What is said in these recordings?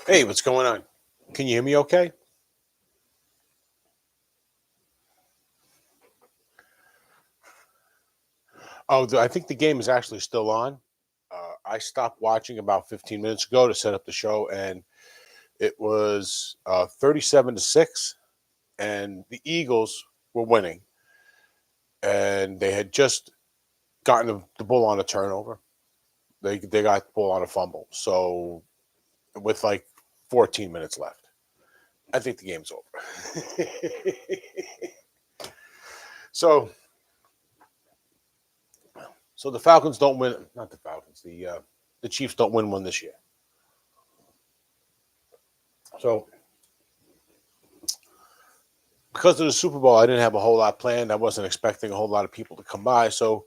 Hey, what's going on? Can you hear me okay? Oh, I think the game is actually still on. I stopped watching about 15 minutes ago to set up the show, and it was 37-6, and the Eagles were winning, and they had just gotten the ball on a turnover. They got the ball on a fumble. So with like 14 minutes left, I think the game's over. so so the Falcons don't win. Not the Falcons. The Chiefs don't win one this year. So because of the Super Bowl, I didn't have a whole lot planned. I wasn't expecting a whole lot of people to come by, so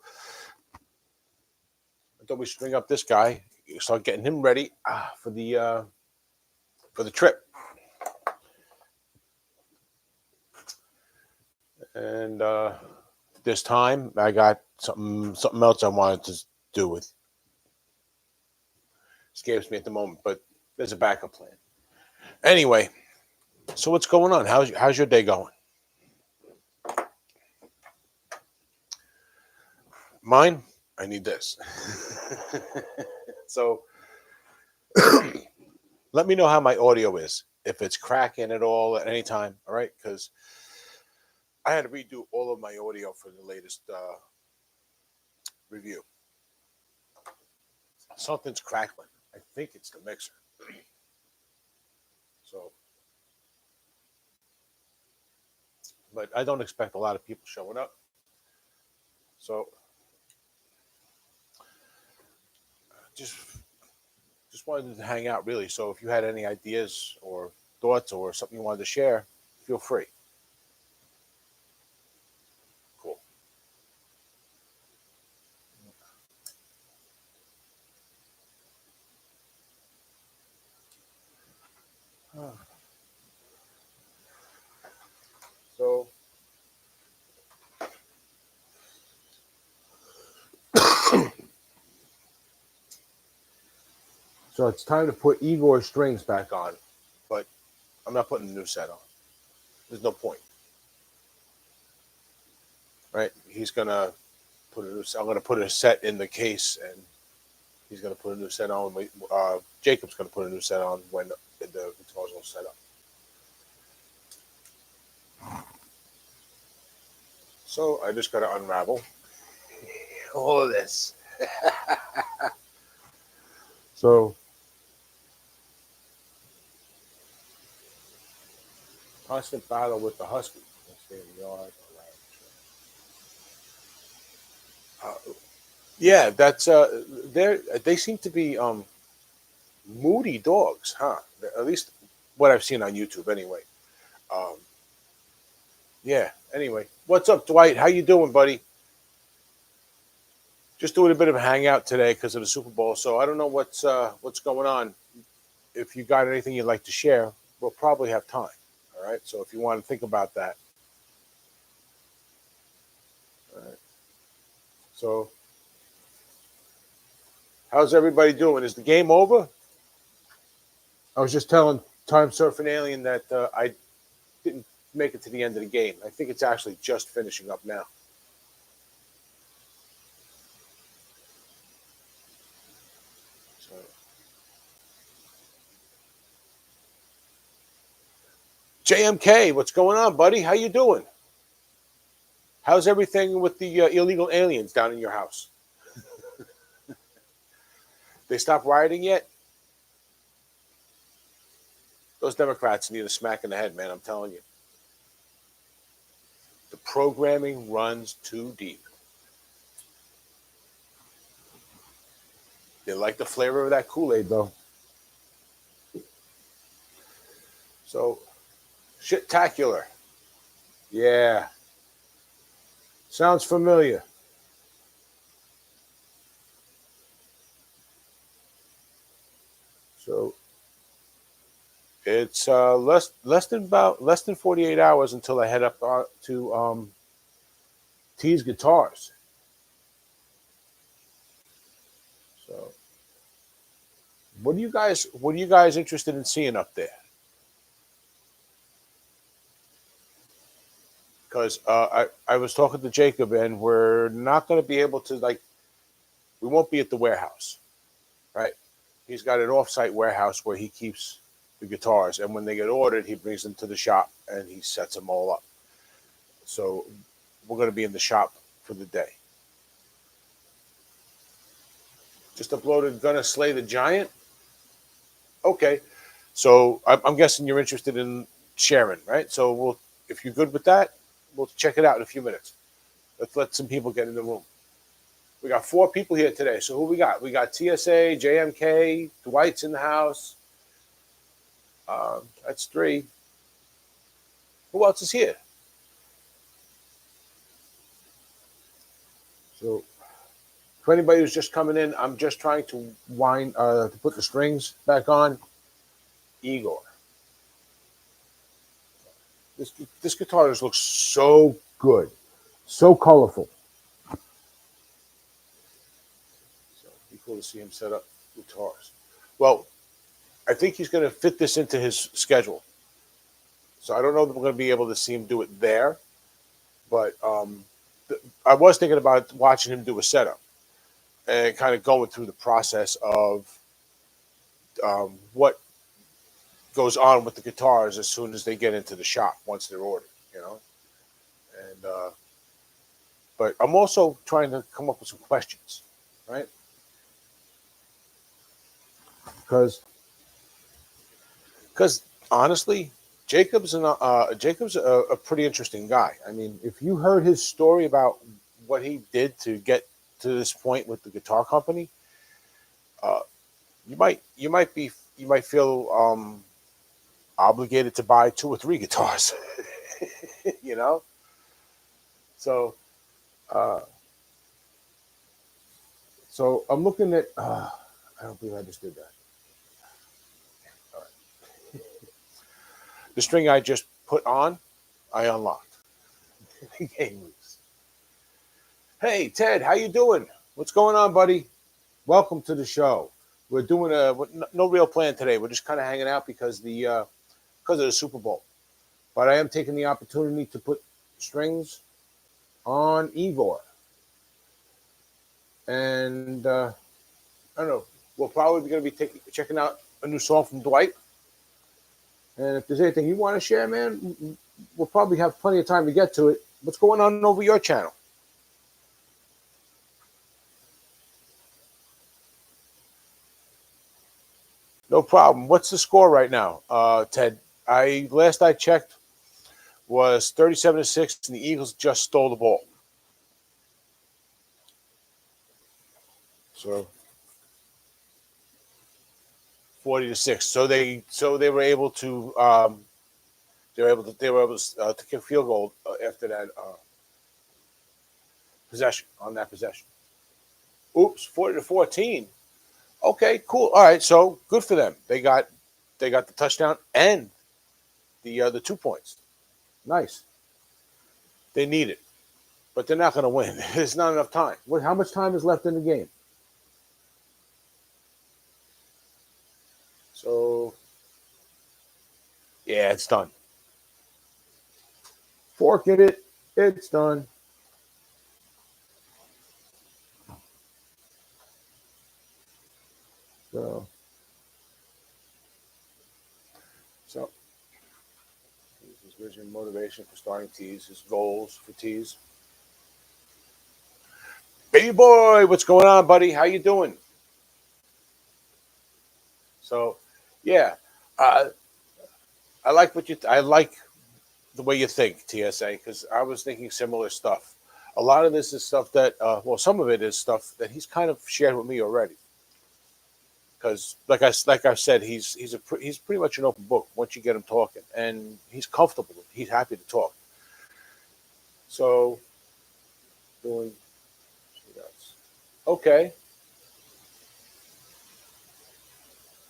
I thought we should bring up this guy, start getting him ready for the trip. And this time, I got something else I wanted to do with. Escapes me at the moment, but there's a backup plan. Anyway, so what's going on? How's your day going? Mine, I need this. So let me know how my audio is. If it's cracking at all at any time, all right? Because I had to redo all of my audio for the latest review. Something's crackling. I think it's the mixer. So, but I don't expect a lot of people showing up. So, just just wanted to hang out really. So, if you had any ideas or thoughts or something you wanted to share, feel free. Cool. So, so it's time to put Igor's strings back on, but I'm not putting a new set on. There's no point, right? He's gonna put a new. I'm gonna put a set in the case, and he's gonna put a new set on. Jacob's gonna put a new set on when the guitar's all set up. So I just gotta unravel all of this. So constant battle with the husky. Let's stay in the yard. Uh, yeah, that's they seem to be moody dogs, huh? At least what I've seen on YouTube, anyway. Um, yeah. Anyway, what's up, Dwight? How you doing, buddy? Just doing a bit of a hangout today because of the Super Bowl. So I don't know what's going on. If you got anything you'd like to share, we'll probably have time. All right. So if you want to think about that, all right. So how's everybody doing? Is the game over? I was just telling Time Surfing Alien that I didn't make it to the end of the game. I think it's actually just finishing up now. So, JMK, what's going on, buddy? How you doing? How's everything with the illegal aliens down in your house? They stopped rioting yet? Those Democrats need a smack in the head, man. I'm telling you. The programming runs too deep. They like the flavor of that Kool-Aid, though. So, shit-tacular. Yeah. Sounds familiar. So, it's less than 48 hours until I head up to T's Guitars. So What are you guys interested in seeing up there? Because I was talking to Jacob, and we're not going to be able to, like, we won't be at the warehouse, right? He's got an off-site warehouse where he keeps the guitars, and when they get ordered, he brings them to the shop and he sets them all up. So we're going to be in the shop for the day. Just uploaded "Gonna Slay the Giant." Okay, so I'm guessing you're interested in sharing, right? So if you're good with that, we'll check it out in a few minutes. Let's let some people get in the room. We got 4 people here today. So who we got? We got TSA, JMK, Dwight's in the house. That's 3. Who else is here? So for anybody who's just coming in, I'm just trying to to put the strings back on. Igor. This guitar just looks so good, so colorful. So it'd be cool to see him set up guitars. Well, I think he's going to fit this into his schedule. So I don't know that we're going to be able to see him do it there, but I was thinking about watching him do a setup and kind of going through the process of what goes on with the guitars as soon as they get into the shop once they're ordered, you know. And but I'm also trying to come up with some questions, right? Because honestly, Jacob's a pretty interesting guy. I mean, if you heard his story about what he did to get to this point with the guitar company, uh, you might feel obligated to buy 2 or 3 guitars, you know. So uh, so I'm looking at. I don't believe I just did that. All right. The string I just put on, I unlocked. The game moves. Hey Ted, how you doing? What's going on, buddy? Welcome to the show. We're doing no real plan today. We're just kind of hanging out because of the Super Bowl. But I am taking the opportunity to put strings on Igor, and I don't know. We're probably going to be checking out a new song from Dwight. And if there's anything you want to share, man, we'll probably have plenty of time to get to it. What's going on over your channel? No problem. What's the score right now, Ted? Last I checked was 37-6, and the Eagles just stole the ball. So 40-6. So they were able to to kick a field goal after that possession on that possession. Oops, 40-14. Okay, cool. All right, so good for them. They got the touchdown and the 2 points. Nice. They need it, but they're not going to win. There's not enough time. How much time is left in the game? So yeah, it's done. Fork it. It's done. So so his vision, motivation for starting tees, his goals for tees. Baby boy, what's going on, buddy? How you doing? So, yeah, uh, I like the way you think, TSA, because I was thinking similar stuff. A lot of this is stuff that, well, some of it is stuff that he's kind of shared with me already. Because, like I said, he's pretty much an open book once you get him talking, and he's comfortable. He's happy to talk. So, doing okay.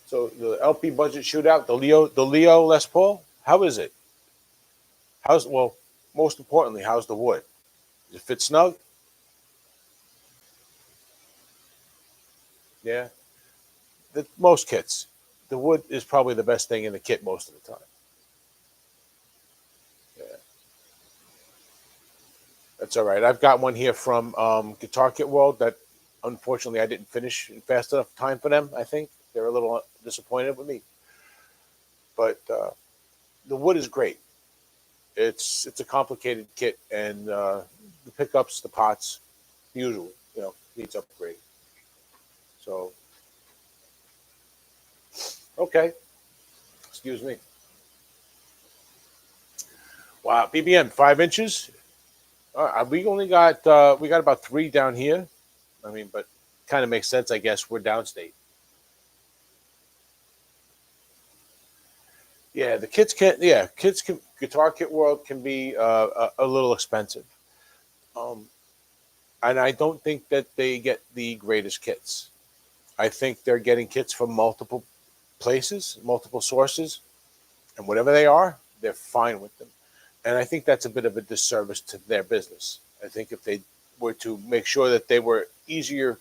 So the LP budget shootout, the Leo Les Paul. How is it? Most importantly, how's the wood? Does it fit snug? Yeah. most kits, the wood is probably the best thing in the kit most of the time. Yeah, that's all right. I've got one here from Guitar Kit World that unfortunately I didn't finish in fast enough time for them. I think they're a little disappointed with me, but the wood is great. It's a complicated kit, and the pickups, the pots, usual, needs upgrade. So okay, excuse me. Wow, BBM 5 inches. We got about three down here. I mean, but kind of makes sense, I guess. We're downstate. Yeah, the kits can. Yeah, kits can. Guitar Kit World can be a little expensive, um, and I don't think that they get the greatest kits. I think they're getting kits from multiple places, multiple sources, and whatever they are, they're fine with them. And I think that's a bit of a disservice to their business. I think if they were to make sure that they were easier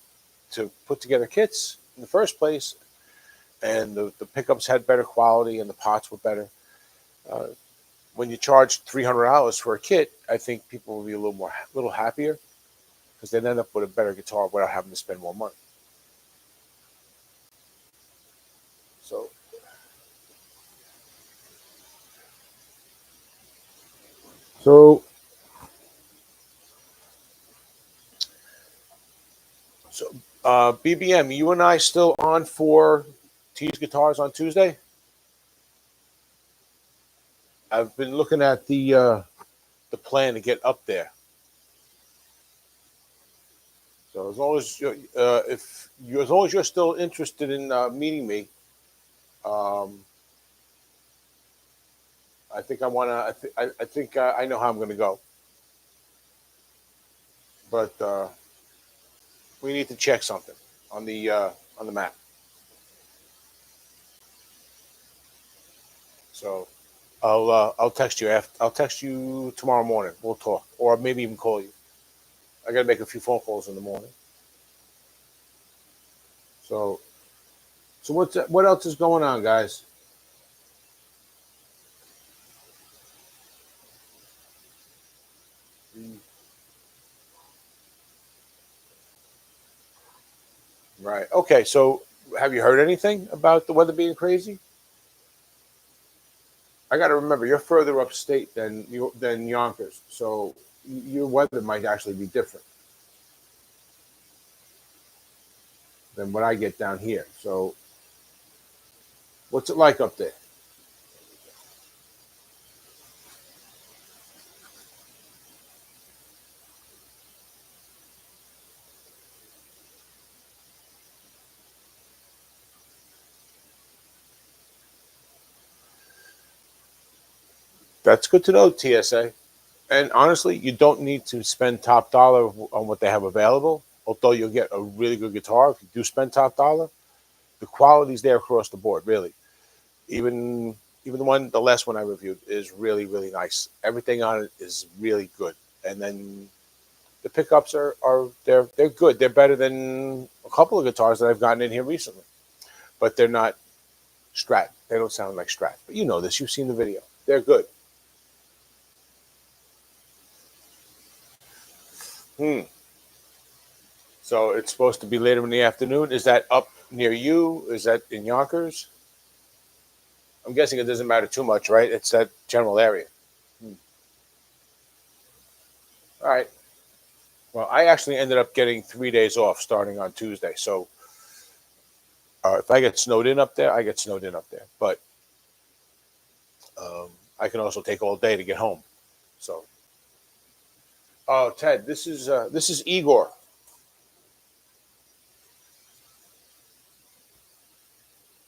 to put together kits in the first place, and the pickups had better quality and the pots were better. Uh, when you charge $300 for a kit, I think people will be a little happier because they'd end up with a better guitar without having to spend more money. So, so, so, BBM, you and I still on for T's Guitars on Tuesday? I've been looking at the plan to get up there. So as long as you're still interested in meeting me, um, I think I want to. I think I know how I'm going to go, but we need to check something on the map. So I'll text you after. I'll text you tomorrow morning. We'll talk, or maybe even call you. I got to make a few phone calls in the morning. So what else is going on, guys? Mm, right. Okay. So have you heard anything about the weather being crazy? I got to remember you're further upstate than Yonkers, so your weather might actually be different than what I get down here. So what's it like up there? That's good to know, TSA. And honestly, you don't need to spend top dollar on what they have available. Although you'll get a really good guitar if you do spend top dollar, the quality's there across the board. Really, even the last one I reviewed is really really nice. Everything on it is really good. And then the pickups are they're good. They're better than a couple of guitars that I've gotten in here recently, but they're not Strat. They don't sound like Strat. But you know this. You've seen the video. They're good. Hmm. So it's supposed to be later in the afternoon. Is that up near you? Is that in Yonkers? I'm guessing it doesn't matter too much, right? It's that general area. Hmm. All right. Well, I actually ended up getting 3 days off starting on Tuesday. So if I get snowed in up there, I get snowed in up there. But um, I can also take all day to get home. So, oh, Ted, this is Igor.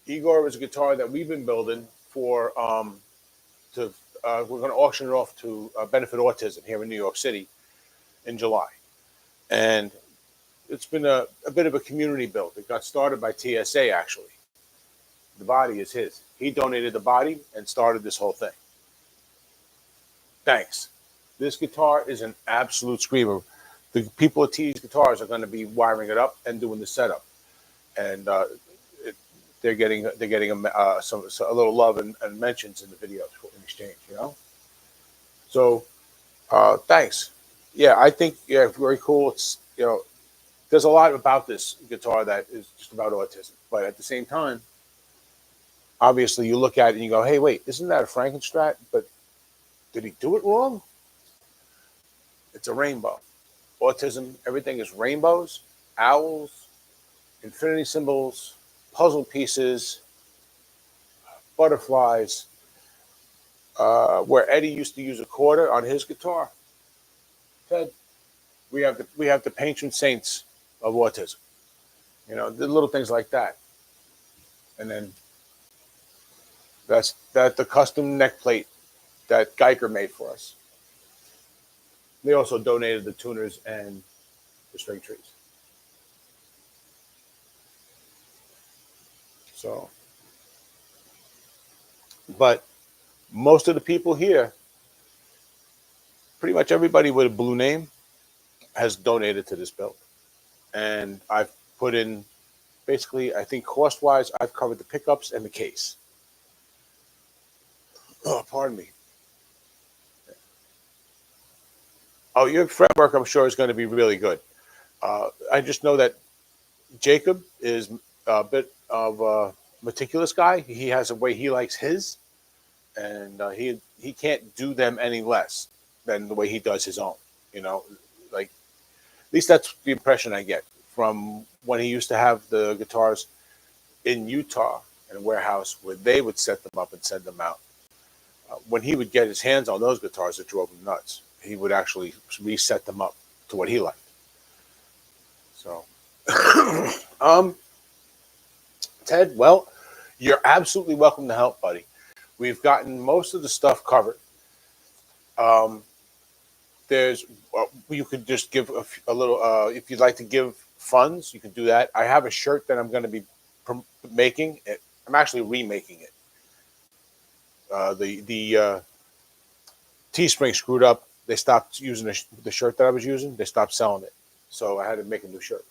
Igor is a guitar that we've been building for to we're going to auction it off to benefit autism here in New York City in July, and it's been a bit of a community build. It got started by TSA actually. The body is his. He donated the body and started this whole thing. Thanks. This guitar is an absolute screamer. The people at T's Guitars are going to be wiring it up and doing the setup, and they're getting a little love and mentions in the videos in exchange. So thanks. Yeah, I think very cool. It's there's a lot about this guitar that is just about autism, but at the same time, obviously you look at it and you go, hey, wait, isn't that a Frankenstrat? But did he do it wrong? It's a rainbow. Autism, everything is rainbows, owls, infinity symbols, puzzle pieces, butterflies. Where Eddie used to use a quarter on his guitar, Ted, we have the patron saints of autism. The little things like that, and then that's the custom neck plate that Geiger made for us. They also donated the tuners and the string trees. So, but most of the people here, pretty much everybody with a blue name, has donated to this build, and I've put in basically, I think cost wise, I've covered the pickups and the case. Oh, pardon me. Oh, your fretwork, I'm sure, is going to be really good. I just know that Jacob is a bit of a meticulous guy. He has a way he likes his, and he can't do them any less than the way he does his own. Like at least that's the impression I get from when he used to have the guitars in Utah in a warehouse where they would set them up and send them out. When he would get his hands on those guitars, it drove him nuts. He would actually reset them up to what he liked. So, Ted, well, you're absolutely welcome to help, buddy. We've gotten most of the stuff covered. There's you could just give a little if you'd like to give funds, you could do that. I have a shirt that I'm going to be making. I'm actually remaking it. The Teespring screwed up. They stopped using the shirt that I was using. They stopped selling it, so I had to make a new shirt.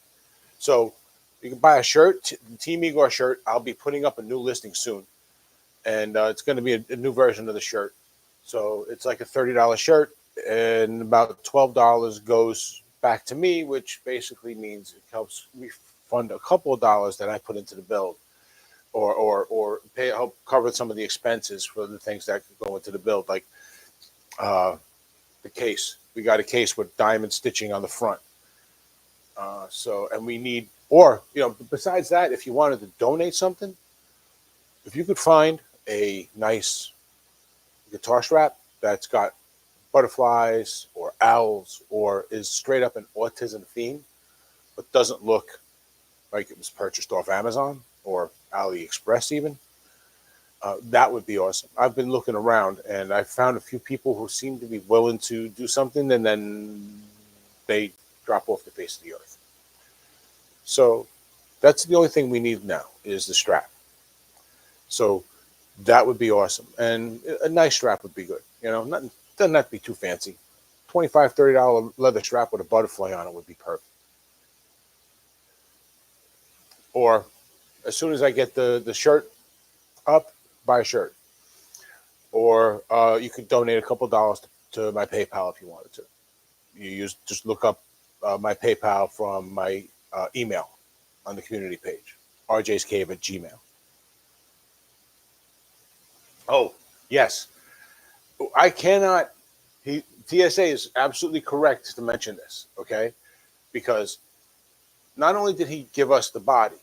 So you can buy a shirt, Team Igor shirt. I'll be putting up a new listing soon, and it's going to be a new version of the shirt. So it's like a $30 shirt, and about $12 goes back to me, which basically means it helps refund a couple of dollars that I put into the build, or help cover some of the expenses for the things that could go into the build, like the case. We got a case with diamond stitching on the front. And we need, or besides that, if you wanted to donate something, if you could find a nice guitar strap that's got butterflies or owls or is straight up an autism theme, but doesn't look like it was purchased off Amazon or AliExpress even, that would be awesome. I've been looking around and I found a few people who seem to be willing to do something, and then they drop off the face of the earth. So that's the only thing we need now is the strap. So that would be awesome. And a nice strap would be good. Nothing, doesn't have to be too fancy. $25, $30 leather strap with a butterfly on it would be perfect. Or as soon as I get the shirt up, buy a shirt. Or you could donate a couple dollars to my PayPal if you wanted to. Just look up my PayPal from my email on the community page, rjscave@gmail. Oh, yes. I cannot. TSA is absolutely correct to mention this, okay? Because not only did he give us the body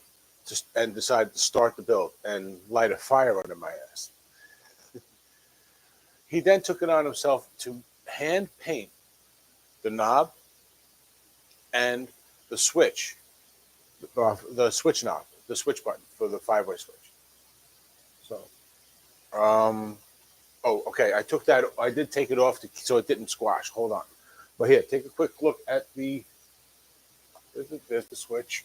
and decide to start the build and light a fire under my ass, he then took it on himself to hand paint the knob and the switch, the switch knob, the switch button for the 5-way switch. So, oh, okay. I did take it off so it didn't squash. Hold on. But here, take a quick look at there's the switch.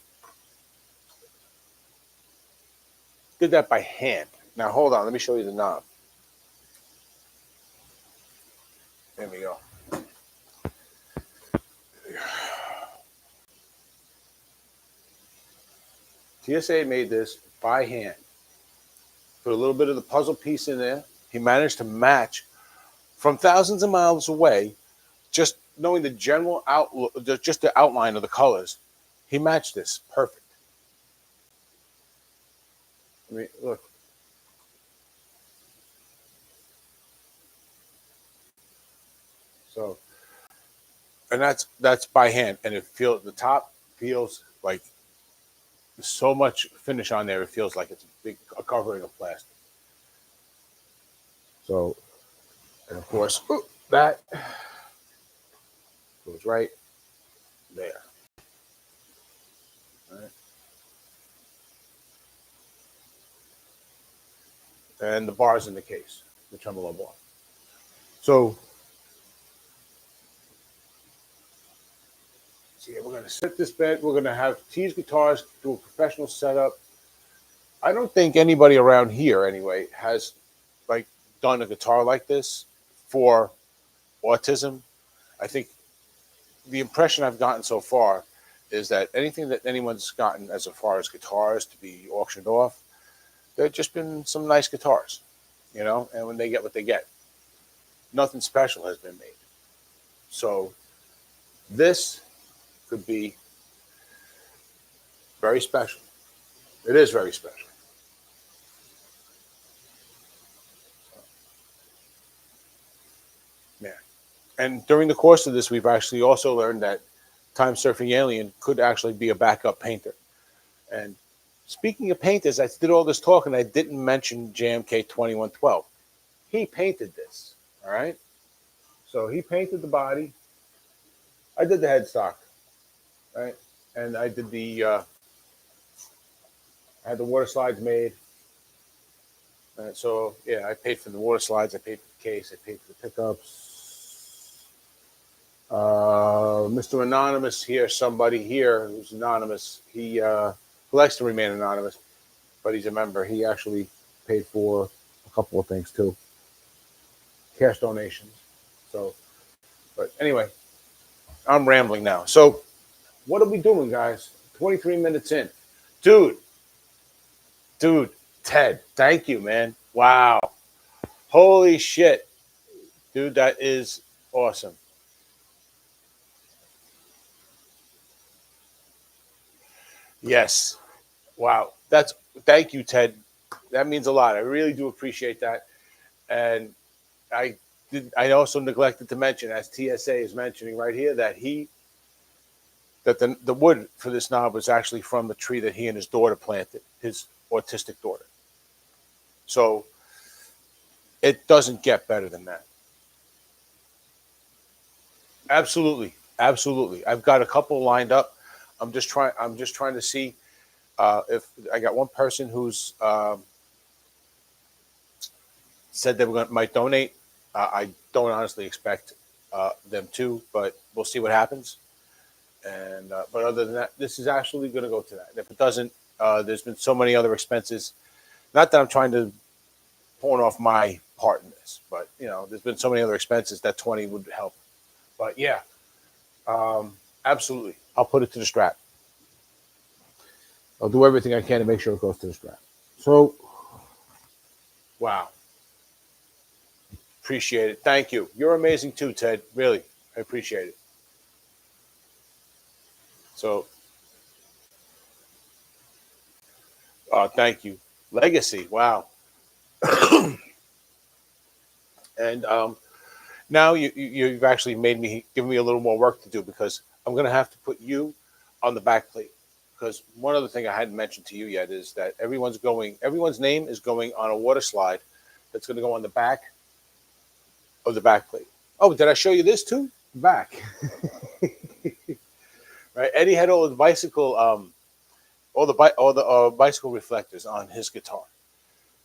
Did that by hand. Now, hold on. Let me show you the knob. There we go. TSA made this by hand. put a little bit of the puzzle piece in there. He managed to match from thousands of miles away, just knowing the general outlook, just the outline of the colors. He matched this perfect. I mean, look. So, and that's by hand, and it feels the top feels like so much finish on there. It feels like it's a covering of plastic. So, and of course, that goes right there. Right? And the bars in the case, the tremolo bar. So, see, we're going to set this bed. We're going to have T's guitars do a professional setup. I don't think anybody around here, anyway, has like done a guitar like this for autism. I think the impression I've gotten so far is that anything that anyone's gotten as far as guitars to be auctioned off, they've just been some nice guitars, you know, and when they get what they get, nothing special has been made. So this could be very special. It is very special. Yeah. And during the course of this, we've actually also learned that Time Surfing Alien could actually be a backup painter. And speaking of painters, I did all this talk and I didn't mention JMK 2112. He painted this, all right? So he painted the body. I did the headstock, right? And I did I had the water slides made. So, yeah, I paid for the water slides. I paid for the case. I paid for the pickups. Mr. Anonymous here, somebody here who's anonymous. He who likes to remain anonymous, but he's a member. He actually paid for a couple of things too, cash donations. So, but anyway, I'm rambling now. So, what are we doing, guys? 23 minutes in, dude, Ted, thank you, man. Wow, holy shit, dude, that is awesome. Yes. Wow. That's thank you, Ted. That means a lot. I really do appreciate that. And I also neglected to mention, as TSA is mentioning right here, that the wood for this knob was actually from the tree that he and his daughter planted, his autistic daughter. So it doesn't get better than that. Absolutely. Absolutely. I've got a couple lined up. I'm just trying to see if I got one person who's said they might donate. I don't honestly expect them to, but we'll see what happens. And but other than that, this is actually going to go to that. And if it doesn't, there's been so many other expenses. Not that I'm trying to pawn off my part in this, but you know, there's been so many other expenses that 20 would help. But yeah, absolutely, I'll put it to the strap. I'll do everything I can to make sure it goes to the strap. So, wow. Appreciate it. Thank you. You're amazing too, Ted. Really, I appreciate it. So, thank you. Legacy. Wow. And now you've actually given me a little more work to do because I'm going to have to put you on the back plate. Because one other thing I hadn't mentioned to you yet is that everyone's name is going on a water slide that's going to go on the back of the back plate. Oh, did I show you this too? Back. Right. Eddie had all the bicycle, all the bicycle reflectors on his guitar.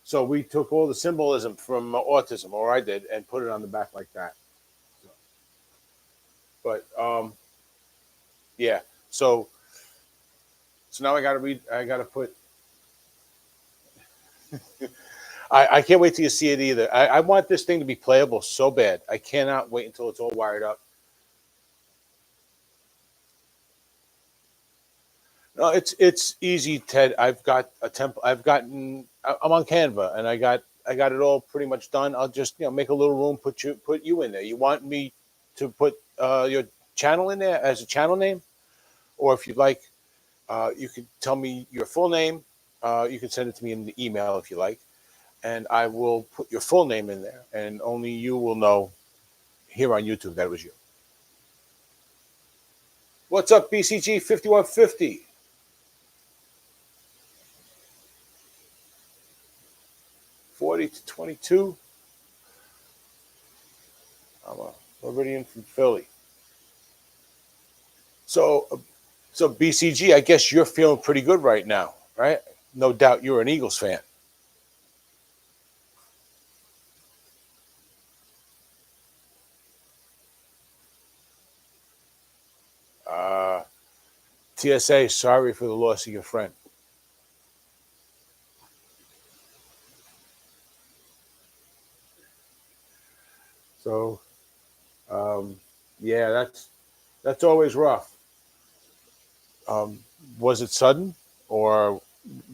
So we took all the symbolism from autism, or I did, and put it on the back like that. So, but yeah. So now I got to read. I got to put. I can't wait till you see it either. I want this thing to be playable so bad. I cannot wait until it's all wired up. No, it's easy, Ted. I've got a temp. I've gotten I'm on Canva, and I got it all pretty much done. I'll just make a little room, put you in there. You want me to put your channel in there as a channel name, or if you'd like, you could tell me your full name. You can send it to me in the email if you like, and I will put your full name in there, and only you will know here on YouTube that it was you. What's up, BCG 5150? 40 to 22. I'm a Floridian from Philly. So BCG, I guess you're feeling pretty good right now, right? No doubt you're an Eagles fan. Uh, TSA, sorry for the loss of your friend. So, yeah, that's always rough. Um, was it sudden, or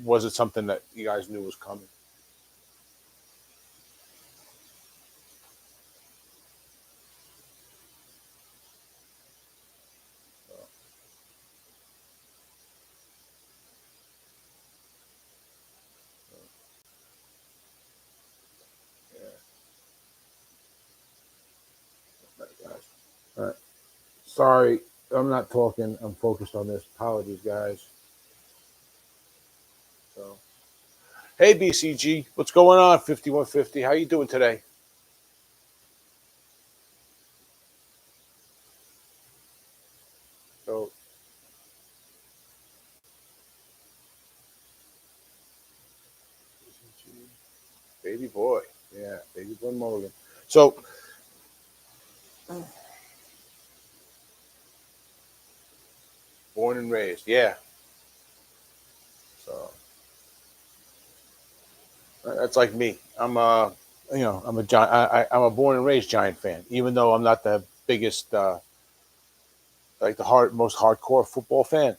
was it something that you guys knew was coming? Yeah. Guys. All right. Sorry, I'm not talking. I'm focused on this. Apologies, guys. So, hey, BCG, what's going on? 5150. How you doing today? So, baby boy, yeah, baby boy Mulligan. So, born and raised, yeah. So that's like me. I'm a giant. I'm a born and raised Giant fan, even though I'm not the biggest, like most hardcore football fan.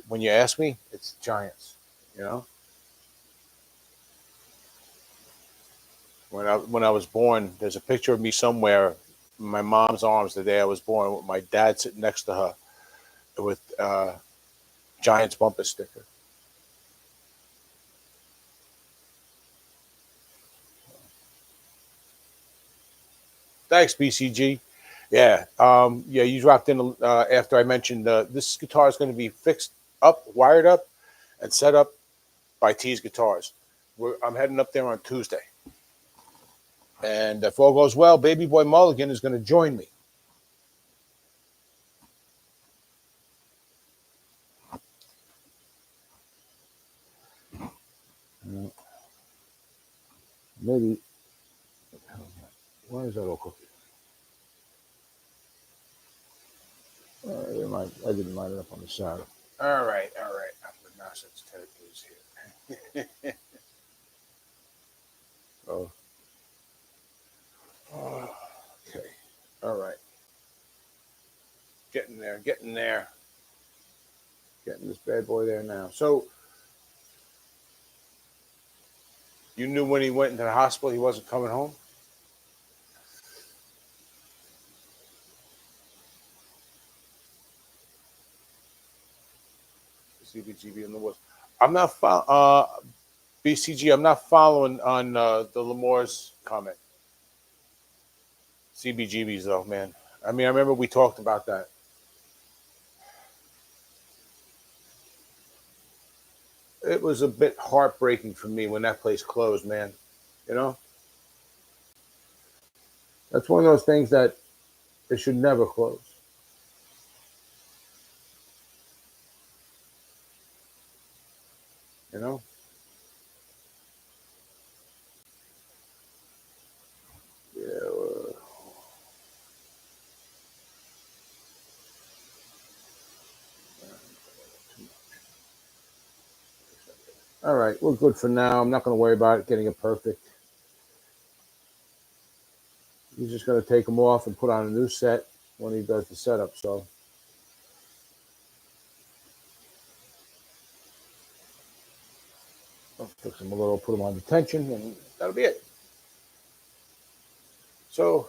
When you ask me, it's Giants. You know, when I was born, there's a picture of me somewhere in my mom's arms the day I was born, with my dad sitting next to her with Giants bumper sticker. Thanks, BCG. Yeah, yeah. You dropped in after I mentioned this guitar is going to be fixed up, wired up, and set up by T's Guitars. I'm heading up there on Tuesday, and if all goes well, Baby Boy Mulligan is going to join me. Maybe. Why is that all cooking? I didn't line it up on the side. All right, all right. The mouse is here. Oh, okay. All right. Getting there, getting there. Getting this bad boy there now. So, you knew when he went into the hospital he wasn't coming home? CBGB in the woods. I'm not BCG. I'm not following on the Lamore's comment. CBGBs though, man. I mean, I remember we talked about that. It was a bit heartbreaking for me when that place closed, man. You know, that's one of those things that it should never close. You know. Yeah. All right, we're good for now. I'm not going to worry about it getting it perfect. He's just going to take them off and put on a new set when he does the setup. So, I'll fix him a little, put him on detention, and that'll be it. So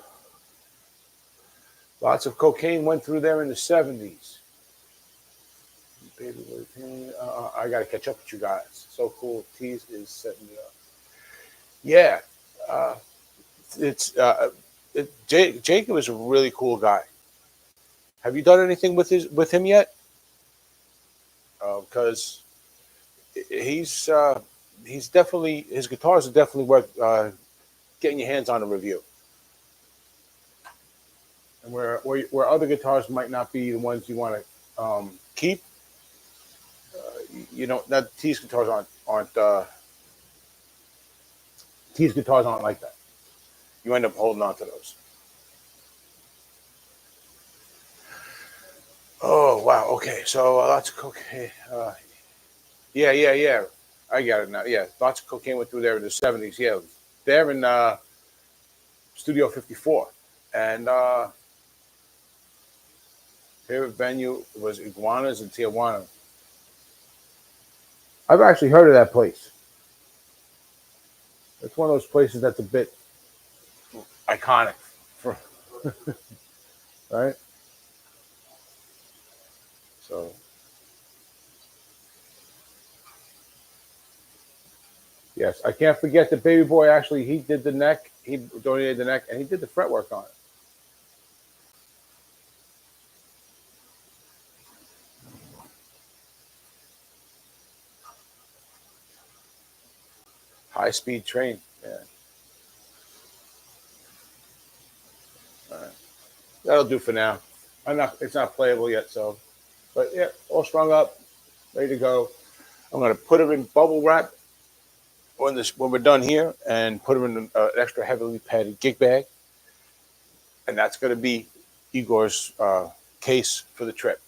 lots of cocaine went through there in the 70s. Baby, I got to catch up with you guys. So cool. Tease is setting me up. Yeah. Uh, Jacob is a really cool guy. Have you done anything with him yet? Because he's definitely, his guitars are definitely worth getting your hands on a review. And where other guitars might not be the ones you want to keep, you know, that T's guitars aren't like that. You end up holding on to those. Oh wow. Okay. So lots of cocaine. Yeah. I got it now. Yeah, lots of cocaine went through there in the 70s. Yeah, there in Studio 54, and favorite venue was Iguanas in Tijuana. I've actually heard of that place. It's one of those places that's a bit iconic, for, right? So yes, I can't forget that Baby Boy actually he did the neck. He donated the neck, and he did the fretwork on it. High speed train. Yeah. All right. That'll do for now. It's not playable yet, so. But yeah, all strung up, ready to go. I'm gonna put them in bubble wrap when we're done here, and put them in an extra heavily padded gig bag, and that's gonna be Igor's case for the trip.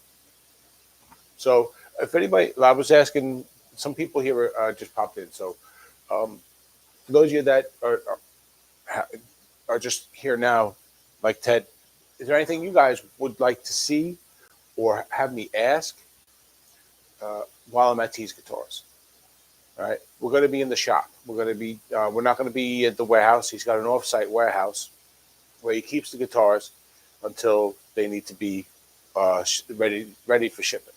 So if anybody, I was asking, some people here just popped in. So um, for those of you that are just here now, like Ted, is there anything you guys would like to see or have me ask while I'm at T's Guitars? All right, we're going to be in the shop. We're not going to be at the warehouse. He's got an off-site warehouse where he keeps the guitars until they need to be ready for shipping.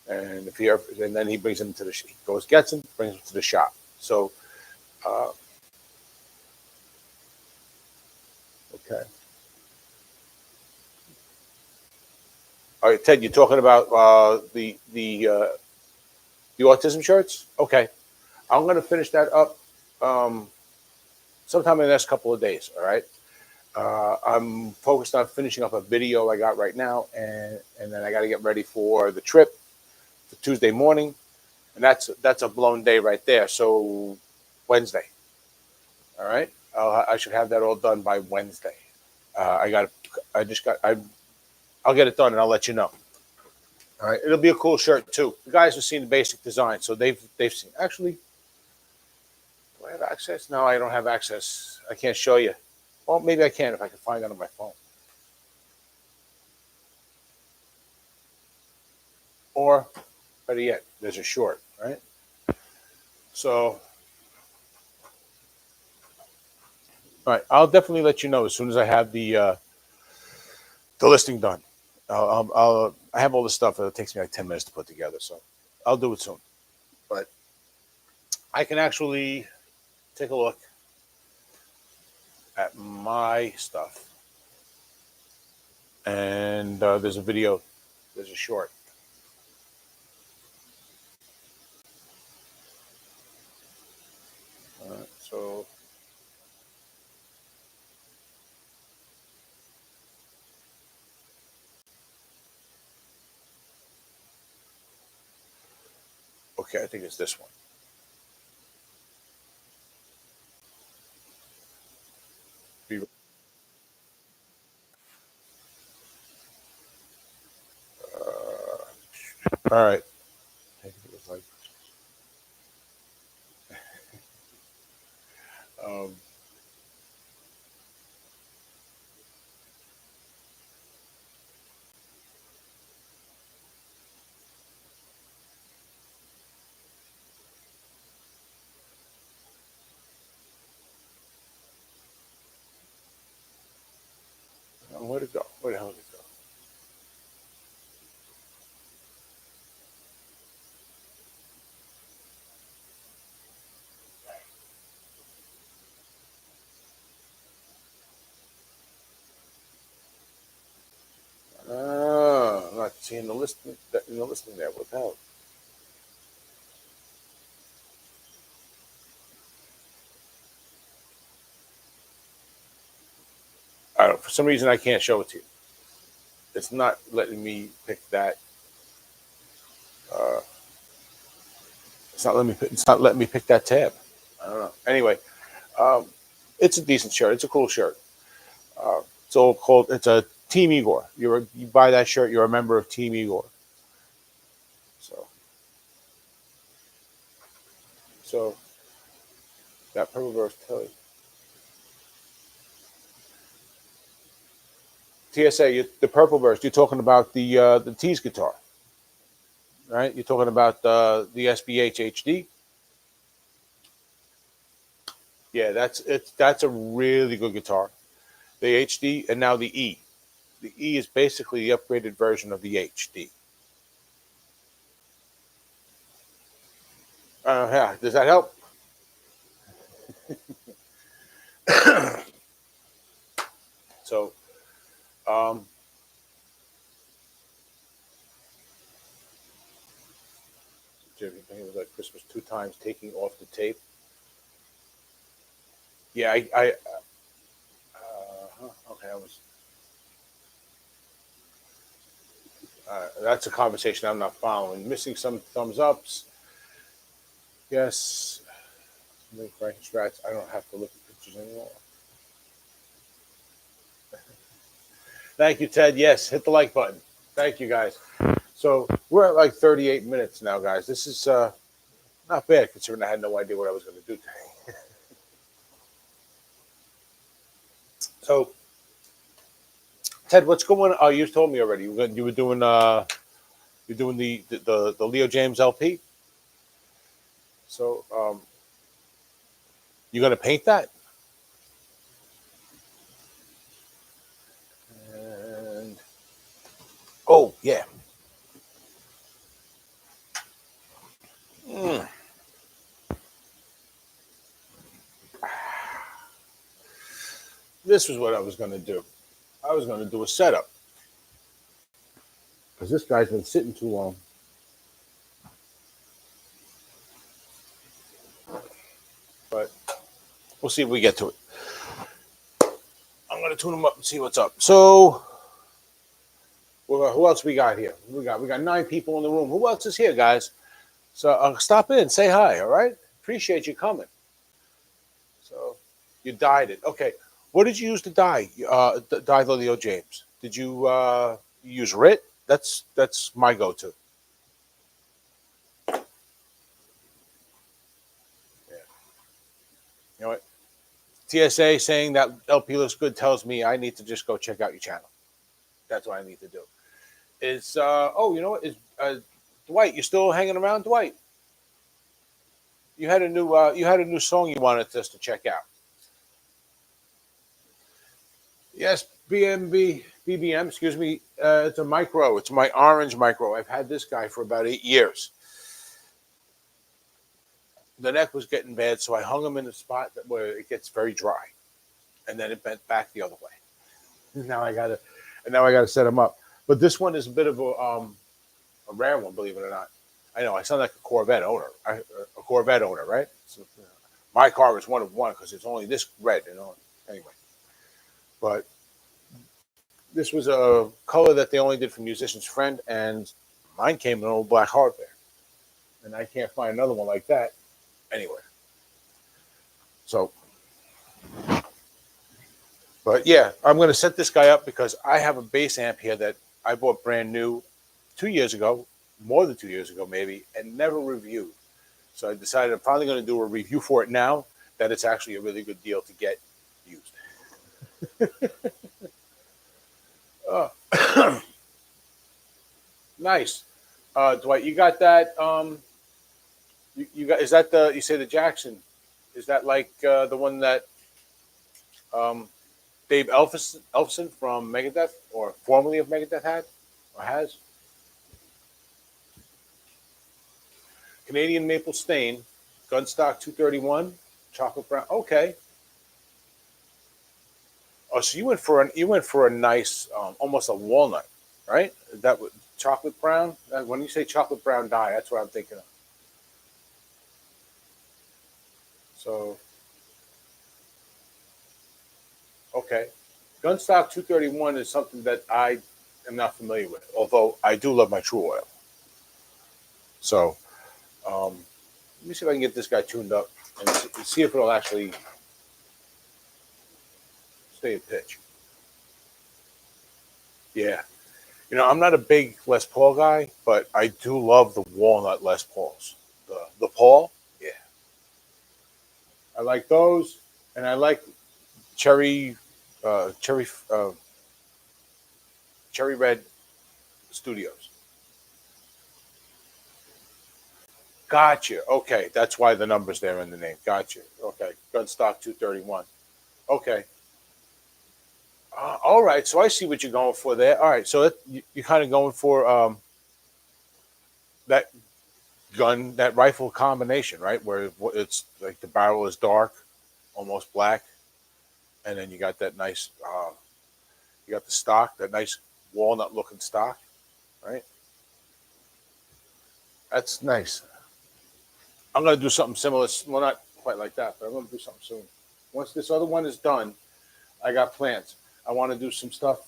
And and then he brings them to he goes, gets them, brings them to the shop. So, okay. All right, Ted, you're talking about the autism shirts. Okay, I'm going to finish that up um, sometime in the next couple of days. All right. I'm focused on finishing up a video I got right now, and then I got to get ready for the trip for Tuesday morning, and that's a blown day right there. So Wednesday. All right. I should have that all done by Wednesday. I got. I just got. I'll get it done, and I'll let you know. All right. It'll be a cool shirt too. The guys have seen the basic design, so they've seen. Actually, do I have access? No, I don't have access. I can't show you. Well, maybe I can if I can find it on my phone. Or, better yet, there's a short, right? So, all right, I'll definitely let you know as soon as I have the listing done. I have all the stuff. It takes me like 10 minutes to put together, so I'll do it soon. But I can actually take a look at my stuff, and there's a video, there's a short. So okay, I think it's this one. Be, all right. I think it was like, um, See in the listing there. What the hell? I don't. For some reason, I can't show it to you. It's not letting me pick that. Uh, it's not letting me. It's not letting me pick that tab. I don't know. Anyway, um, it's a decent shirt. It's a cool shirt. It's all called. It's a Team Igor. You buy that shirt, you're a member of Team Igor. So so that purple verse Tilly. TSA, the purple verse. You're talking about the T's guitar, right? You're talking about the SBH HD. Yeah, that's it. That's a really good guitar. The HD and now the E. The E is basically the upgraded version of the HD. Yeah, does that help? So, um, Jimmy was like Christmas 2 times taking off the tape. Yeah, okay, I was. That's a conversation I'm not following. Missing some thumbs ups. Yes. Frank Strats. I don't have to look at pictures anymore. Thank you, Ted. Yes, hit the like button. Thank you, guys. So we're at like 38 minutes now, guys. This is not bad considering I had no idea what I was going to do today. So, Ted, what's going on? Oh, you told me already. You were doing you're doing the Leo James LP. So, you're going to paint that? And oh yeah. Mm. This is what I was going to do. I was going to do a setup because this guy's been sitting too long. But we'll see if we get to it. I'm going to tune him up and see what's up. So, who else we got here? We got 9 people in the room. Who else is here, guys? So stop in, say hi. All right, appreciate you coming. So you dyed it. Okay, what did you use to dye? Dye the Leo James. Did you use RIT? That's my go-to. Yeah. You know what? TSA saying that LP looks good tells me I need to just go check out your channel. That's what I need to do. Is oh, you know what? Is Dwight, you still hanging around, Dwight? You had a new song you wanted us to check out. Yes, BBM. Excuse me. It's a micro. It's my orange micro. I've had this guy for about 8 years. The neck was getting bad, so I hung him in a spot where it gets very dry, and then it bent back the other way. Now I gotta set him up. But this one is a bit of a rare one, believe it or not. I know I sound like a Corvette owner, a Corvette owner, right? So, my car is one of one because it's only this red, you know. Anyway, but this was a color that they only did for Musician's Friend, and mine came in an old black hardware, and I can't find another one like that anywhere. So, but yeah, I'm going to set this guy up because I have a bass amp here that I bought brand new 2 years ago, more than 2 years ago, maybe, and never reviewed. So I decided I'm finally going to do a review for it now that it's actually a really good deal to get used. Nice. Dwight, you got that? You got, is that you say the Jackson? Is that like the one that um, Dave Elfson from Megadeth, or formerly of Megadeth, had or has? Canadian Maple Stain, Gunstock 231, chocolate brown. Okay. Oh, so you went for a nice, almost a walnut. right? That would chocolate brown. When you say chocolate brown dye, that's what I'm thinking of. So okay, Gunstock 231 is something that I am not familiar with, although I do love my True Oil. So let me see if I can get this guy tuned up and see if it'll actually stay in pitch. Yeah. I'm not a big Les Paul guy, but I do love the walnut Les Pauls. The Paul, yeah, I like those, and I like cherry, uh, cherry, uh, cherry red studios. Gotcha. Okay, that's why the number's there in the name. Gotcha. Okay, Gunstock 231. Okay. All right. So I see what you're going for there. All right. So you're kind of going for that that rifle combination, right? Where it's like the barrel is dark, almost black, and then you got that nice, you got the stock, that nice walnut looking stock, right? That's nice. I'm gonna do something similar. Well, not quite like that, but I'm gonna do something soon. Once this other one is done, I got plans. I want to do some stuff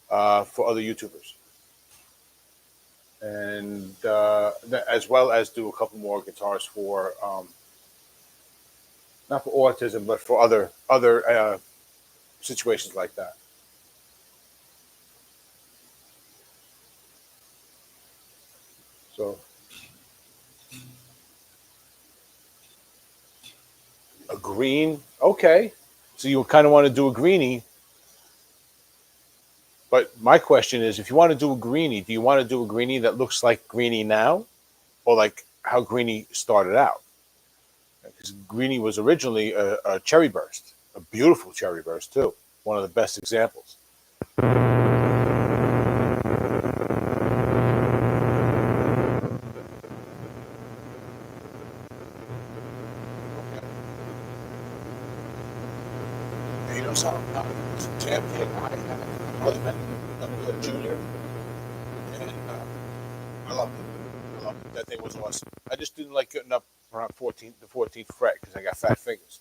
for other YouTubers, and as well as do a couple more guitars for not for autism, but for other situations like that. So a green, okay. So you kind of want to do a greenie, but my question is, if you want to do a greenie, do you want to do a greenie that looks like greenie now, or like how greenie started out? Because greenie was originally a cherry burst, a beautiful cherry burst too, one of the best examples. You know something? Jam Cake, I had other than Junior, and I loved it. I loved it. That thing was awesome. I just didn't like getting up around 14th fret because I got fat fingers.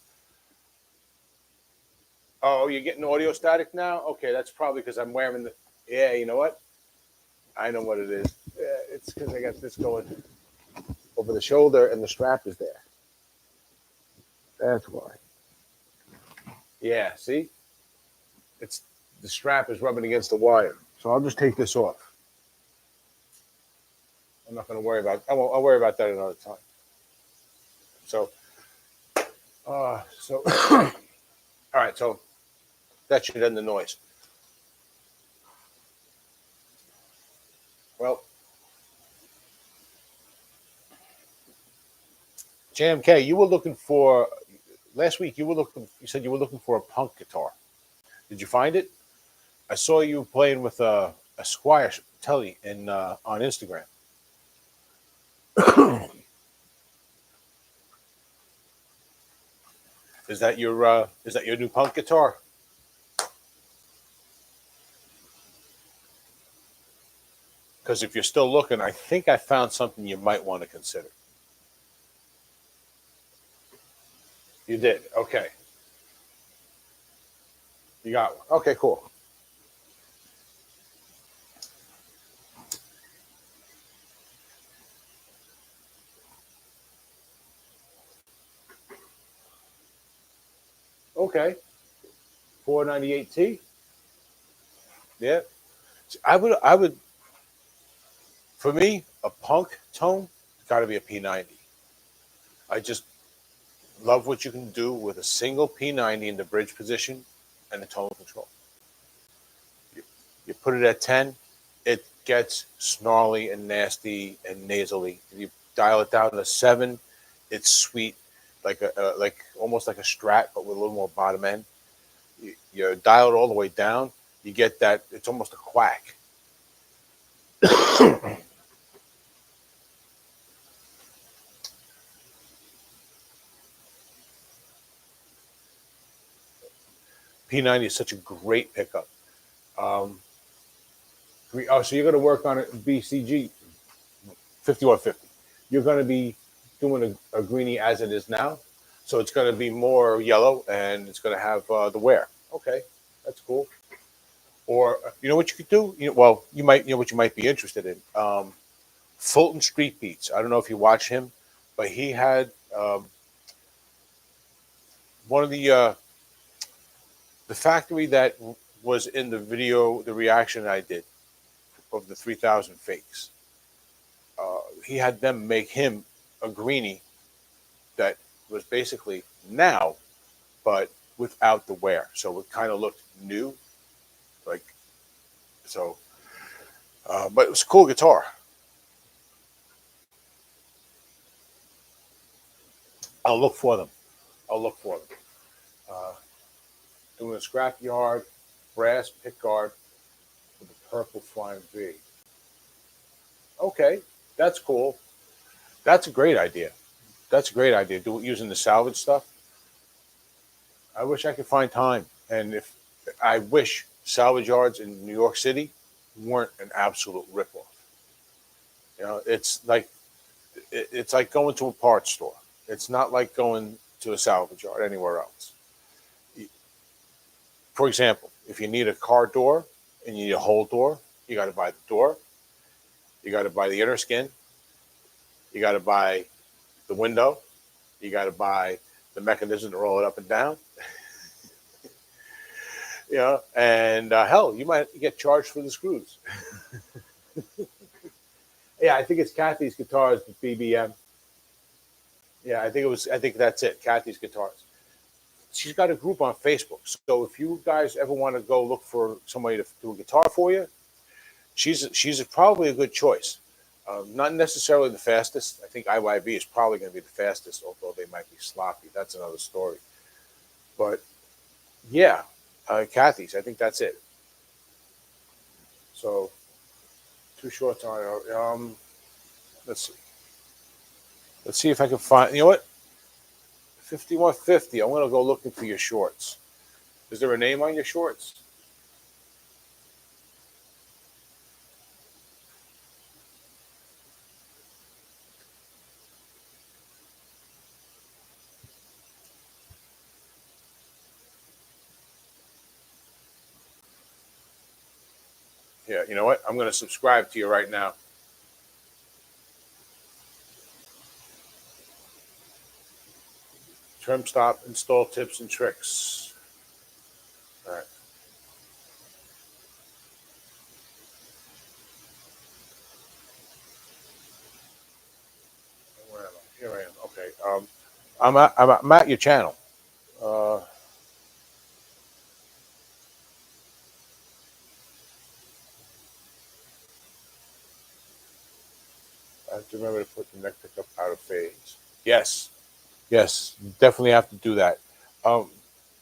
Oh, you're getting audio static now? Okay, that's probably because I'm wearing the. Yeah, you know what? I know what it is. Yeah, it's because I got this going over the shoulder and the strap is there. That's why. Yeah, see? It's the strap is rubbing against the wire. So I'll just take this off. I'm not going to worry about. I'll worry about that another time. So, all right. So that should end the noise. Well, JMK, you were looking for last week. You were looking. You said you were looking for a punk guitar. Did you find it? I saw you playing with a Squire Telly in on Instagram. Is that your new punk guitar? Because if you're still looking, I think I found something you might want to consider. You did. Okay. You got one. Okay, cool. Okay. 498T. Yeah. I would for me, a punk tone got to be a P90. I just love what you can do with a single P90 in the bridge position and the tone control. You, you put it at 10, it gets snarly and nasty and nasally. You dial it down to 7, it's sweet, like like almost like a Strat, but with a little more bottom end. You dial it all the way down, you get that. It's almost a quack. P90 is such a great pickup. Um, Oh, so you're going to work on it BCG 5150. You're going to be doing a greenie as it is now. So it's going to be more yellow and it's going to have the wear. Okay, that's cool. Or you know what you could do? Well, you might. You know what you might be interested in. Fulton Street Beats. I don't know if you watch him, but he had one of the factory that was in the video, the reaction I did of the 3,000 fakes. He had them make him a greenie that was basically now, but without the wear. So it kind of looked new, like so. But it was a cool guitar. I'll look for them. I'll look for them. Uh, Doing a scrapyard brass pickguard with a purple flying V. Okay, that's cool. That's a great idea. That's a great idea. Do it using the salvage stuff. I wish I could find time, and if I wish salvage yards in New York City weren't an absolute ripoff. It's like it's like going to a parts store. It's not like going to a salvage yard anywhere else. For example, if you need a car door and you need a whole door, you got to buy the door. You got to buy the inner skin. You got to buy the window. You got to buy the mechanism to roll it up and down. And hell, you might get charged for the screws. Yeah, I think it's Kathy's Guitars, the BBM. Yeah, I think it was. I think that's it. Kathy's Guitars. She's got a group on Facebook. So if you guys ever want to go look for somebody to do a guitar for you, she's probably a good choice. Not necessarily the fastest. I think IYB is probably going to be the fastest, although they might be sloppy. That's another story. But yeah, Kathy's. I think that's it. So too short time. Let's see. Let's see if I can find. You know what? 5150. I'm going to go looking for your shorts. Is there a name on your shorts? Yeah, you know what? I'm going to subscribe to you right now. Trim stop, install tips and tricks. All right. Where am I? Here I am. Okay. I'm at your channel. I have to remember to put the neck pickup out of phase. Yes. Yes. You definitely have to do that. Um,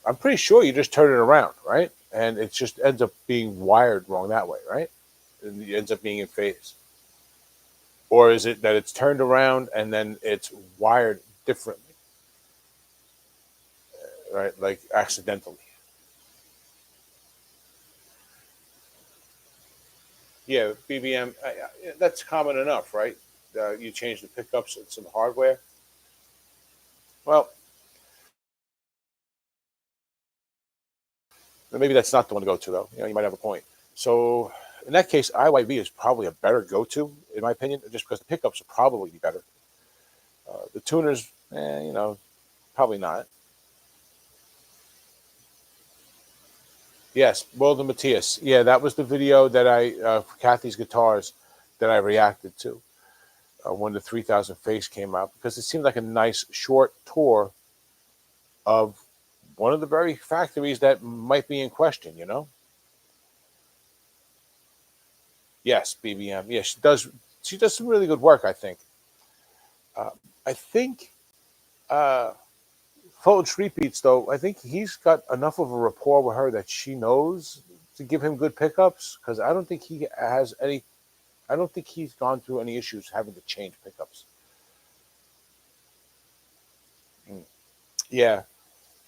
I'm pretty sure you just turn it around, right? And it just ends up being wired wrong that way, right? And it ends up being in phase. Or is it that it's turned around and then it's wired differently, right? Like accidentally. Yeah, BBM, that's common enough, right? You change the pickups and some hardware. Well, maybe that's not the one to go to, though. You might have a point. So, in that case, IYB is probably a better go-to, in my opinion, just because the pickups will probably be better. The tuners, probably not. Yes, World of Matthias. Yeah, that was the video that for Kathy's Guitars that I reacted to when the 3000 Face came out because it seemed like a nice short tour of one of the very factories that might be in question. Yes, BBM. Yeah, she does. She does some really good work. I think. Uh, I think Fulton Street Beats, though. I think he's got enough of a rapport with her that she knows to give him good pickups. Because I don't think he has any. I don't think he's gone through any issues having to change pickups. Mm. Yeah,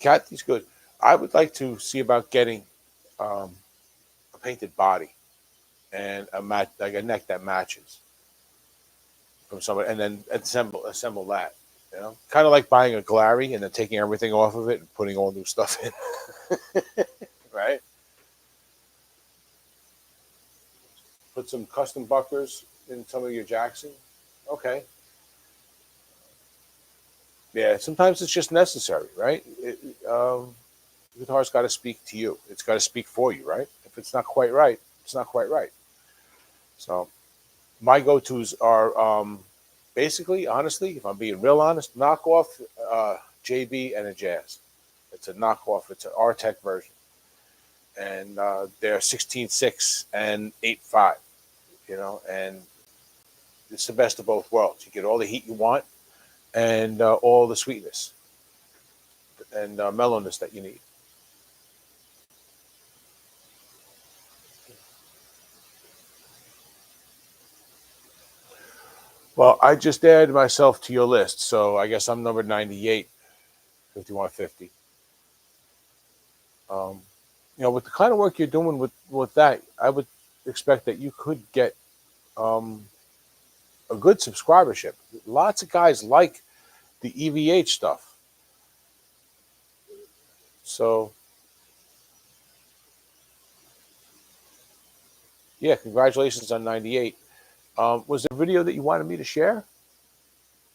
Kathy's good. I would like to see about getting um, a painted body. and a match like a neck that matches from somebody, and then assemble that. You know, kind of like buying a Glary and then taking everything off of it and putting all new stuff in. Right? Put some custom buckers in some of your Jackson. Okay. Yeah, sometimes it's just necessary, right? The guitar's got to speak to you. It's got to speak for you, right? If it's not quite right, it's not quite right. So my go-tos are basically, honestly, if I'm being real honest, knockoff JB and a Jazz. It's a knockoff. It's an R-Tech version, and they're 16.6 and 8.5. You know, and it's the best of both worlds. You get all the heat you want and all the sweetness and mellowness that you need. Well, I just added myself to your list, so I guess I'm number 98, 5150. Um, you know, with the kind of work you're doing with that, I would expect that you could get um, a good subscribership. Lots of guys like the EVH stuff. So, yeah, congratulations on 98. Was there a video that you wanted me to share?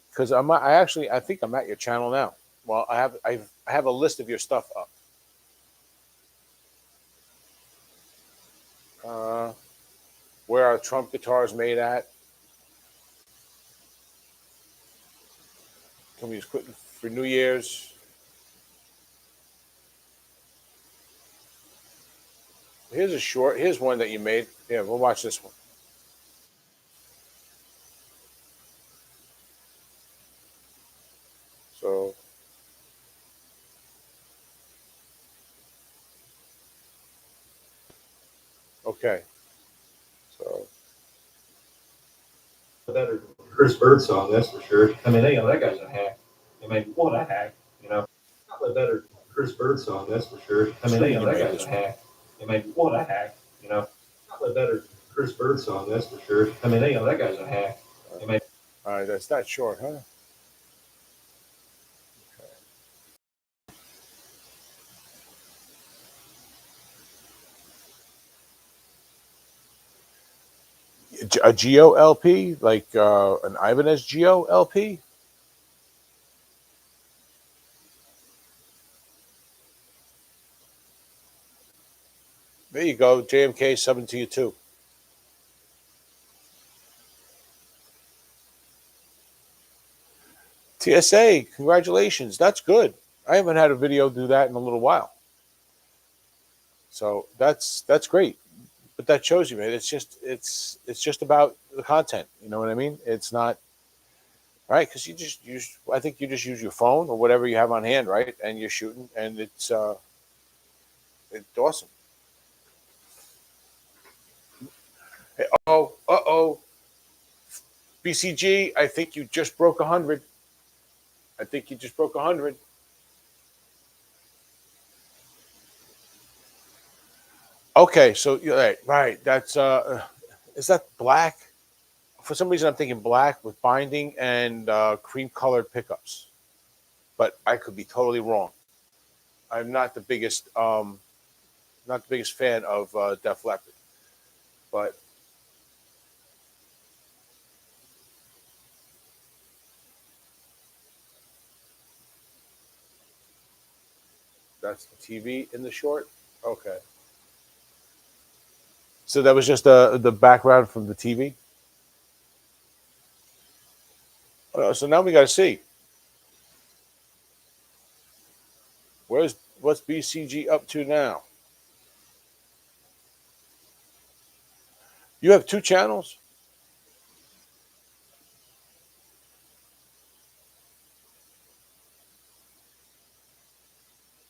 Because I think I'm at your channel now. Well, I have a list of your stuff up. Uh, where are Trump guitars made at? Can we just quit for New Year's? Here's a short. Here's one that you made. Yeah, we'll watch this one. So, okay. So, Better Chris Bird song, that's for sure. I mean, that guy's a hack. I mean, what a hack, you know. Not a better Chris Bird song, that's for sure. I mean, assuming you that made guy's this a one. hack. I mean, what a hack, you know. Not a better Chris Bird song, that's for sure. I mean, that guy's a hack. I mean, All right, that's that short, huh? A Geo LP, like an Ibanez Geo LP. There you go, JMK subbing to you too. TSA, congratulations. That's good. I haven't had a video do that in a little while. So that's great. But that shows you, man. It's just about the content. You know what I mean? It's not right because you just use. I think you just use your phone or whatever you have on hand, right? And you're shooting, and it's awesome. Hey, oh, BCG. I think you just broke 100. I think you just broke 100. Okay, so you're right, right. That's is that black? For some reason, I'm thinking black with binding and cream colored pickups, but I could be totally wrong. I'm not the biggest fan of Def Leppard, but that's the TV in the short. Okay, so that was just the background from the TV. So now we got to see what's BCG up to now. You have two channels.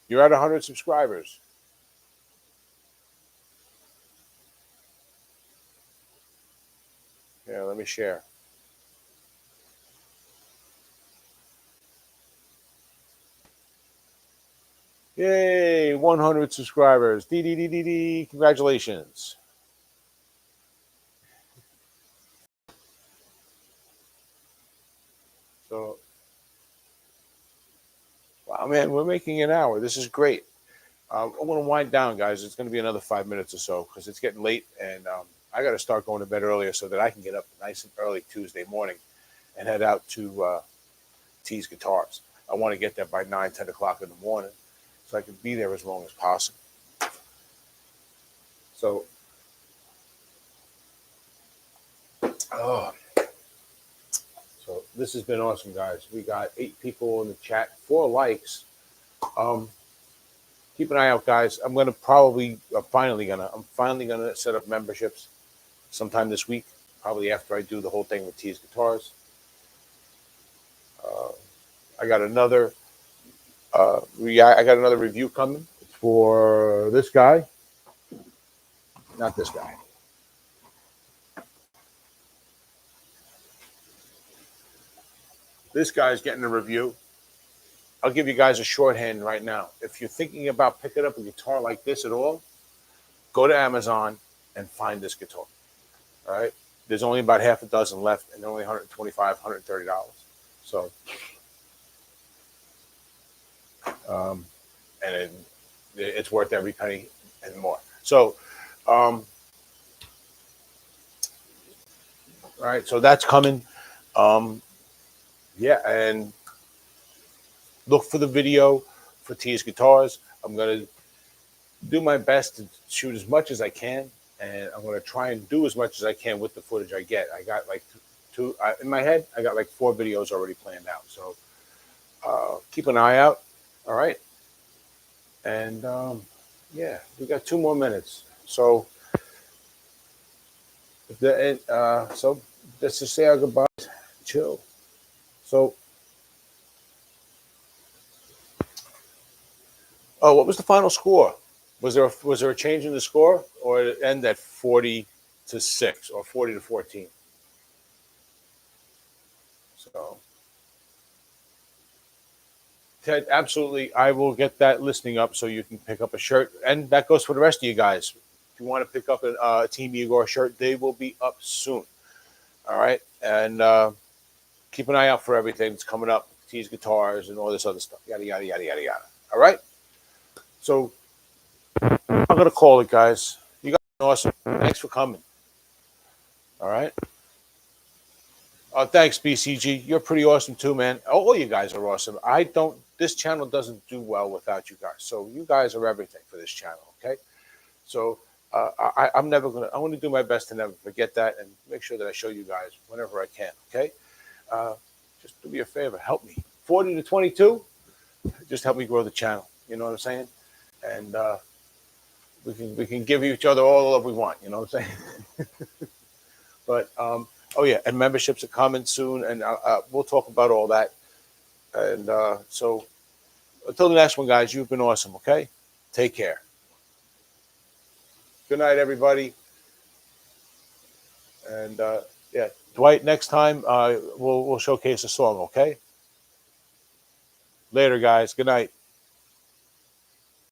You're at 100 subscribers. Yeah, let me share. Yay, 100 subscribers. D. Congratulations. So, wow, man, we're making an hour. This is great. I'm going to wind down, guys. It's going to be another 5 minutes or so because it's getting late, and I got to start going to bed earlier so that I can get up nice and early Tuesday morning and head out to T's Guitars. I want to get there by 9, 10 o'clock in the morning so I can be there as long as possible. So, oh, so this has been awesome, guys. We got 8 people in the chat, 4 likes. Keep an eye out, guys. I'm finally gonna set up memberships sometime this week. Probably after I do the whole thing with T's Guitars. I got another. I got another review coming for this guy. Not this guy. This guy's getting a review. I'll give you guys a shorthand right now. If you're thinking about picking up a guitar like this at all, go to Amazon and find this guitar. All right. There's only about half a dozen left, and they're only $125, $130. So, and it's worth every penny and more. So, all right. So that's coming. Yeah, and look for the video for T's Guitars. I'm going to do my best to shoot as much as I can, and I'm going to try and do as much as I can with the footage I get. I got like two in my head. I got like 4 videos already planned out. So keep an eye out. All right. And yeah, we got 2 more minutes. So so let's just say our goodbyes. Chill. So, oh, what was the final score? Was there a change in the score, or did it end at 40-6 or 40-14? So, Ted, absolutely, I will get that listing up so you can pick up a shirt, and that goes for the rest of you guys. If you want to pick up a Team Igor shirt, they will be up soon. All right, and keep an eye out for everything that's coming up, T's Guitars and all this other stuff. Yada yada yada yada yada. All right. So I'm gonna call it, guys. You guys are awesome. Thanks for coming. All right. Thanks, BCG. You're pretty awesome too, man. All you guys are awesome. This channel doesn't do well without you guys. So you guys are everything for this channel. Okay. So I'm going to do my best to never forget that and make sure that I show you guys whenever I can. Okay. Just do me a favor. Help me. 40-22. Just help me grow the channel. You know what I'm saying? And we can give each other all the love we want. You know what I'm saying? But oh yeah, and memberships are coming soon, and we'll talk about all that. And so until the next one, guys, you've been awesome. Okay, take care. Good night, everybody. And yeah, Dwight, next time we'll showcase a song. Okay. Later, guys. Good night.